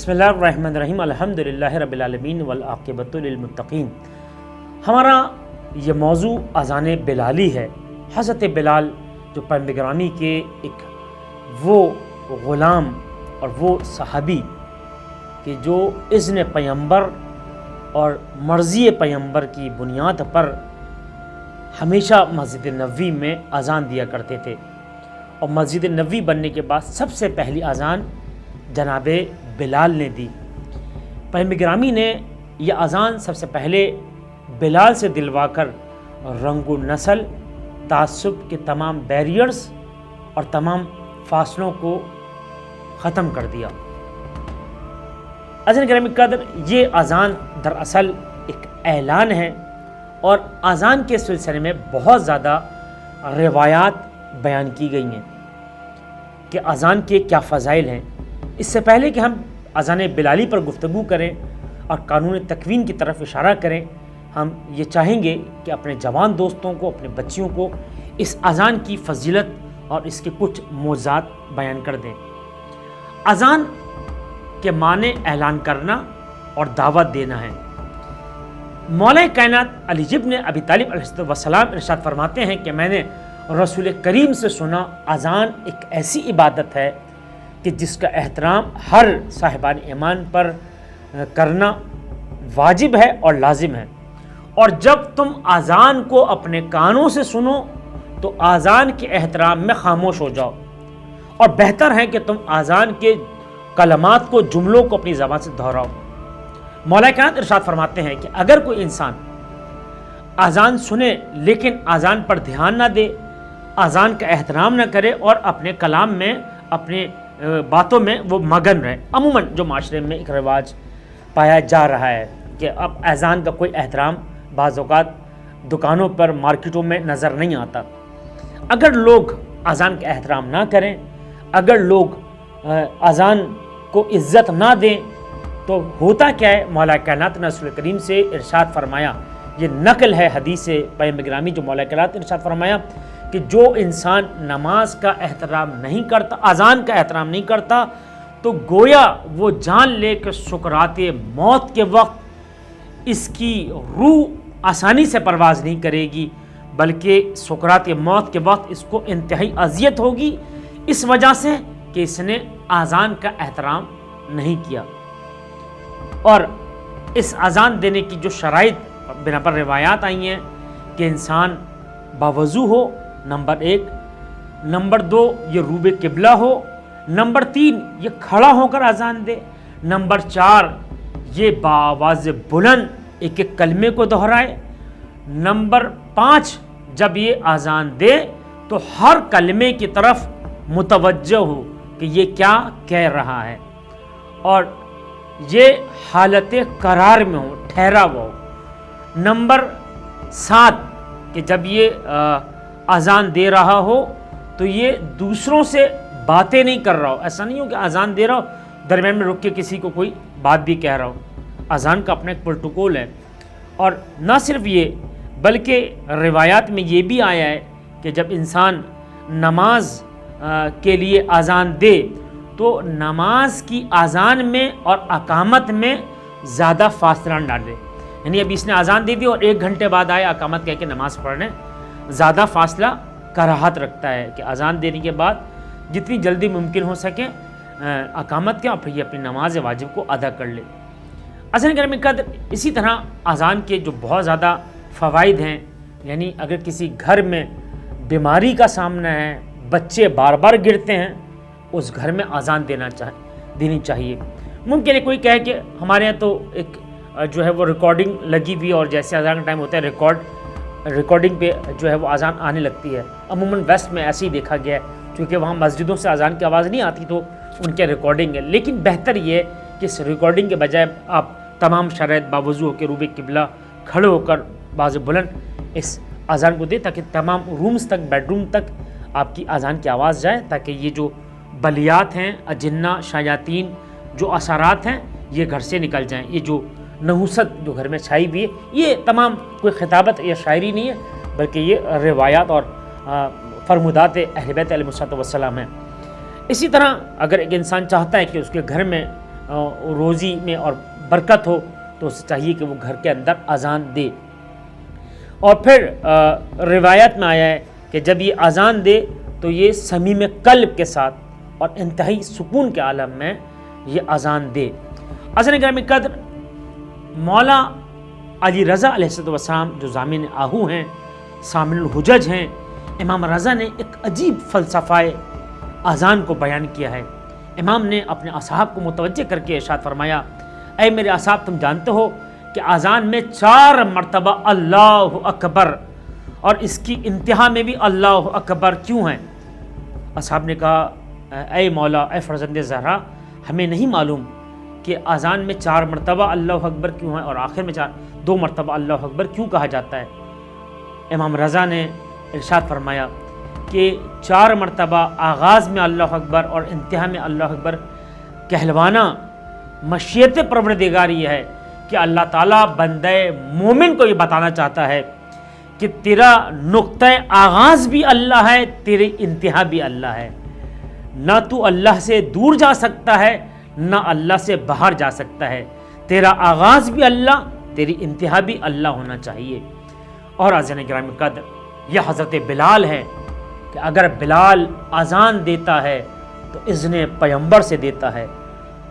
بسم اللہ الرحمن الرحیم الحمدللہ رب العالمین والعاقبۃ للمتقین۔ ہمارا یہ موضوع اذان بلالی ہے۔ حضرت بلال جو پیغمبر گرامی کے ایک وہ غلام اور وہ صحابی کہ جو اذن پیغمبر اور مرضی پیغمبر کی بنیاد پر ہمیشہ مسجد نبوی میں اذان دیا کرتے تھے، اور مسجد نبوی بننے کے بعد سب سے پہلی اذان جناب بلال نے دی۔ پیغمبر گرامی نے یہ اذان سب سے پہلے بلال سے دلوا کر رنگ و نسل، تعصب کے تمام بیریئرز اور تمام فاصلوں کو ختم کر دیا۔ عزیزان گرامی قدر، یہ اذان دراصل ایک اعلان ہے، اور اذان کے سلسلے میں بہت زیادہ روایات بیان کی گئی ہیں کہ اذان کے کیا فضائل ہیں۔ اس سے پہلے کہ ہم اذان بلالی پر گفتگو کریں اور قانون تکوین کی طرف اشارہ کریں، ہم یہ چاہیں گے کہ اپنے جوان دوستوں کو، اپنے بچیوں کو اس اذان کی فضیلت اور اس کے کچھ معجزات بیان کر دیں۔ اذان کے معنی اعلان کرنا اور دعوت دینا ہے۔ مولا کائنات علی ابن ابی طالب علیہ السلام ارشاد فرماتے ہیں کہ میں نے رسول کریم سے سنا، اذان ایک ایسی عبادت ہے کہ جس کا احترام ہر صاحبان ایمان پر کرنا واجب ہے اور لازم ہے، اور جب تم اذان کو اپنے کانوں سے سنو تو اذان کے احترام میں خاموش ہو جاؤ، اور بہتر ہے کہ تم اذان کے کلمات کو، جملوں کو اپنی زبان سے دہراؤ۔ مولا کائنات ارشاد فرماتے ہیں کہ اگر کوئی انسان اذان سنے لیکن اذان پر دھیان نہ دے، اذان کا احترام نہ کرے اور اپنے کلام میں، اپنے باتوں میں وہ مگن رہے، عموماً جو معاشرے میں ایک رواج پایا جا رہا ہے کہ اب اذان کا کوئی احترام بعض اوقات دکانوں پر، مارکیٹوں میں نظر نہیں آتا۔ اگر لوگ اذان کا احترام نہ کریں، اگر لوگ اذان کو عزت نہ دیں، تو ہوتا کیا ہے؟ مولا کائنات نے رسول کریم سے ارشاد فرمایا، یہ نقل ہے حدیث پیغمبر گرامی، جو مولا کائنات نے ارشاد فرمایا کہ جو انسان نماز کا احترام نہیں کرتا، اذان کا احترام نہیں کرتا، تو گویا وہ جان لے کہ سکرات موت کے وقت اس کی روح آسانی سے پرواز نہیں کرے گی، بلکہ سکرات موت کے وقت اس کو انتہائی اذیت ہوگی، اس وجہ سے کہ اس نے اذان کا احترام نہیں کیا۔ اور اس اذان دینے کی جو شرائط بنا پر روایات آئی ہیں کہ انسان باوضو ہو، نمبر 1، نمبر 2 یہ روب قبلہ ہو، نمبر 3 یہ کھڑا ہو کر اذان دے، نمبر 4 یہ بآواز بلند ایک ایک کلمے کو دہرائے، نمبر 5 جب یہ اذان دے تو ہر کلمے کی طرف متوجہ ہو کہ یہ کیا کہہ رہا ہے، اور یہ حالت قرار میں ہو، ٹھہرا ہوا ہو۔ نمبر 7 کہ جب یہ اذان دے رہا ہو تو یہ دوسروں سے باتیں نہیں کر رہا ہو، ایسا نہیں ہو کہ اذان دے رہا ہو درمیان میں رک کے کسی کو کوئی بات بھی کہہ رہا ہو۔ اذان کا اپنا ایک پروٹوکول ہے، اور نہ صرف یہ بلکہ روایات میں یہ بھی آیا ہے کہ جب انسان نماز کے لیے اذان دے تو نماز کی اذان میں اور اقامت میں زیادہ فاصلہ نہ ڈالے، یعنی اب اس نے اذان دے دی اور 1 گھنٹے بعد آئے اقامت کہہ کے نماز پڑھنے، زیادہ فاصلہ کراہت رکھتا ہے کہ اذان دینے کے بعد جتنی جلدی ممکن ہو سکے اقامت کیا، اور پھر یہ اپنی نماز واجب کو ادا کر لے۔ عزیزان گرامی قدر، اسی طرح اذان کے جو بہت زیادہ فوائد ہیں، یعنی اگر کسی گھر میں بیماری کا سامنا ہے، بچے بار بار گرتے ہیں، اس گھر میں اذان دینی چاہیے۔ ممکن ہے کوئی کہے کہ ہمارے یہاں تو ایک جو ہے وہ ریکارڈنگ لگی ہوئی، اور جیسے اذان کا ٹائم ہوتا ہے ریکارڈنگ پہ جو ہے وہ اذان آنے لگتی ہے۔ عموماً ویسٹ میں ایسے ہی دیکھا گیا ہے، کیونکہ وہاں مسجدوں سے اذان کی آواز نہیں آتی تو ان کے ریکارڈنگ ہے، لیکن بہتر یہ ہے کہ اس ریکارڈنگ کے بجائے آپ تمام شرائط باوضو ہو کے روب قبلہ کھڑے ہو کر باز بلند اس اذان کو دے، تاکہ تمام رومز تک، بیڈ روم تک آپ کی اذان کی آواز جائے، تاکہ یہ جو بلیات ہیں، اجنہ، شیاطین، جو اثرات ہیں، یہ گھر سے نکل جائیں۔ یہ جو نحوست جو گھر میں چھائی ہوئی ہے، یہ تمام کوئی خطابت یا شاعری نہیں ہے، بلکہ یہ روایات اور فرمودات اہل بیت علیہ الصلوۃ والسلام ہیں۔ اسی طرح اگر ایک انسان چاہتا ہے کہ اس کے گھر میں روزی میں اور برکت ہو تو اسے چاہیے کہ وہ گھر کے اندر اذان دے۔ اور پھر روایت میں آیا ہے کہ جب یہ اذان دے تو یہ صمیم قلب کے ساتھ اور انتہائی سکون کے عالم میں یہ اذان دے۔ عزیزان گرامی قدر، مولا علی رضا علیہ السلام جو ضامن آہو ہیں، سامن الحجج ہیں، امام رضا نے ایک عجیب فلسفہ اذان کو بیان کیا ہے۔ امام نے اپنے اصحاب کو متوجہ کر کے ارشاد فرمایا، اے میرے اصحاب، تم جانتے ہو کہ اذان میں 4 مرتبہ اللہ اکبر اور اس کی انتہا میں بھی اللہ اکبر کیوں ہیں؟ اصحاب نے کہا، اے مولا، اے فرزند زہرا، ہمیں نہیں معلوم کہ اذان میں 4 مرتبہ اللہ اکبر کیوں ہیں اور آخر میں 2 مرتبہ اللہ اکبر کیوں کہا جاتا ہے؟ امام رضا نے ارشاد فرمایا کہ 4 مرتبہ آغاز میں اللہ اکبر اور انتہا میں اللہ اکبر کہلوانا مشیت پروردگار یہ ہے کہ اللہ تعالیٰ بندہ مومن کو یہ بتانا چاہتا ہے کہ تیرا نقطہ آغاز بھی اللہ ہے، تیری انتہا بھی اللہ ہے، نہ تو اللہ سے دور جا سکتا ہے نہ اللہ سے باہر جا سکتا ہے، تیرا آغاز بھی اللہ، تیری انتہا بھی اللہ ہونا چاہیے۔ اور عزیزان گرامی قدر، یہ حضرت بلال ہے کہ اگر بلال اذان دیتا ہے تو اذن پیغمبر سے دیتا ہے۔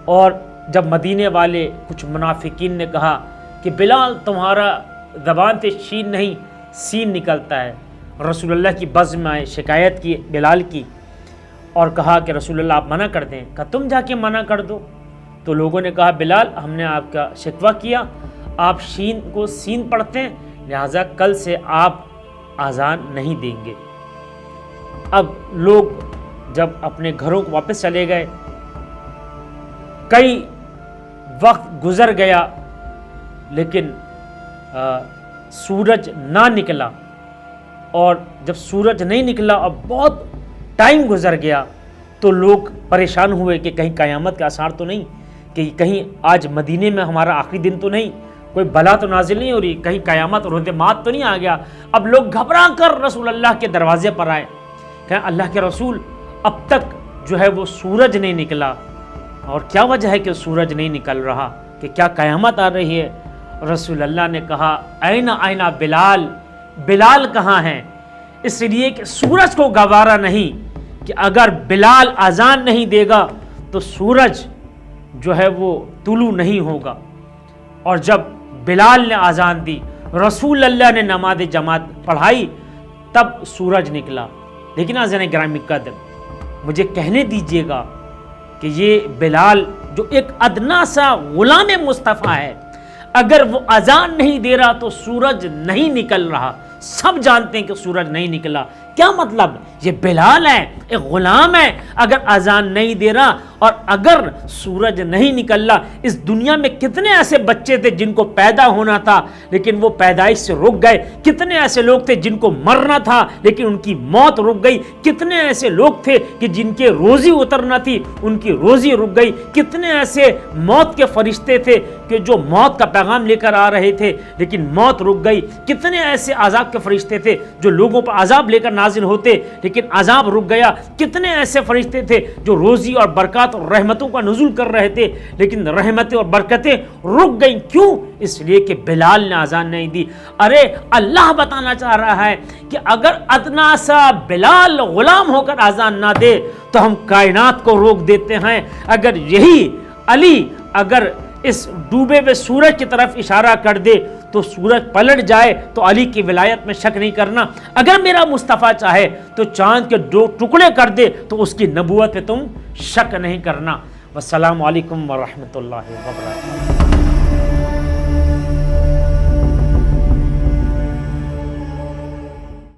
اور جب مدینے والے کچھ منافقین نے کہا کہ بلال تمہارا زبان سے شین نہیں سین نکلتا ہے، رسول اللہ کی بزم میں آئے، شکایت کی بلال کی اور کہا کہ رسول اللہ آپ منع کر دیں، کہا تم جا کے منع کر دو۔ تو لوگوں نے کہا بلال ہم نے آپ کا شکوہ کیا، آپ شین کو سین پڑھتے ہیں، لہٰذا کل سے آپ اذان نہیں دیں گے۔ اب لوگ جب اپنے گھروں کو واپس چلے گئے، کئی وقت گزر گیا لیکن سورج نہ نکلا، اور جب سورج نہیں نکلا اور بہت ٹائم گزر گیا تو لوگ پریشان ہوئے کہ کہیں قیامت کے آثار تو نہیں، کہ کہیں آج مدینے میں ہمارا آخری دن تو نہیں، کوئی بلا تو نازل نہیں ہو رہی، کہیں قیامت اور مات تو نہیں آ گیا۔ اب لوگ گھبرا کر رسول اللہ کے دروازے پر آئے، کہیں اللہ کے رسول اب تک جو ہے وہ سورج نہیں نکلا، اور کیا وجہ ہے کہ سورج نہیں نکل رہا، کہ کیا قیامت آ رہی ہے؟ رسول اللہ نے کہا اینا بلال، بلال کہاں ہیں؟ اس لیے کہ سورج کو گوارا نہیں کہ اگر بلال اذان نہیں دے گا تو سورج جو ہے وہ طلوع نہیں ہوگا۔ اور جب بلال نے اذان دی، رسول اللہ نے نماز جماعت پڑھائی، تب سورج نکلا۔ لیکن عزیزان گرامی قدر، مجھے کہنے دیجئے گا کہ یہ بلال جو ایک ادنا سا غلام مصطفیٰ ہے، اگر وہ اذان نہیں دے رہا تو سورج نہیں نکل رہا، سب جانتے ہیں کہ سورج نہیں نکلا، کیا مطلب؟ یہ بلال ہے، ایک غلام ہے، اگر اذان نہیں دے رہا اور اگر سورج نہیں نکل رہا۔ اس دنیا میں کتنے ایسے بچے تھے جن کو پیدا ہونا تھا لیکن وہ پیدائش سے رک گئے، کتنے ایسے لوگ تھے جن کو مرنا تھا لیکن ان کی موت رک گئی، کتنے ایسے لوگ تھے کہ جن کے روزی اترنا تھی ان کی روزی رک گئی، کتنے ایسے موت کے فرشتے تھے کہ جو موت کا پیغام لے کر آ رہے تھے لیکن موت رک گئی، کتنے ایسے عذاب کے فرشتے تھے جو لوگوں پر عذاب لے کر نازل ہوتے لیکن عذاب رک گیا، کتنے ایسے فرشتے تھے جو روزی اور برکات اور رحمتوں کا نزول کر رہے تھے لیکن رحمتیں اور برکتیں رک گئیں۔ کیوں؟ اس لیے کہ بلال نے اذان نہیں دی۔ ارے اللہ بتانا چاہ رہا ہے کہ اگر ادنا سا بلال غلام ہو کر اذان نہ دے تو ہم کائنات کو روک دیتے ہیں۔ اگر یہی علی اگر اس ڈوبے ہوئے سورج کی طرف اشارہ کر دے تو سورج پلٹ جائے تو علی کی ولایت میں شک نہیں کرنا۔ اگر میرا مصطفیٰ چاہے تو چاند کے 2 ٹکڑے کر دے تو اس کی نبوت پہ تم شک نہیں کرنا۔ والسلام علیکم ورحمۃ اللہ وبرکاتہ۔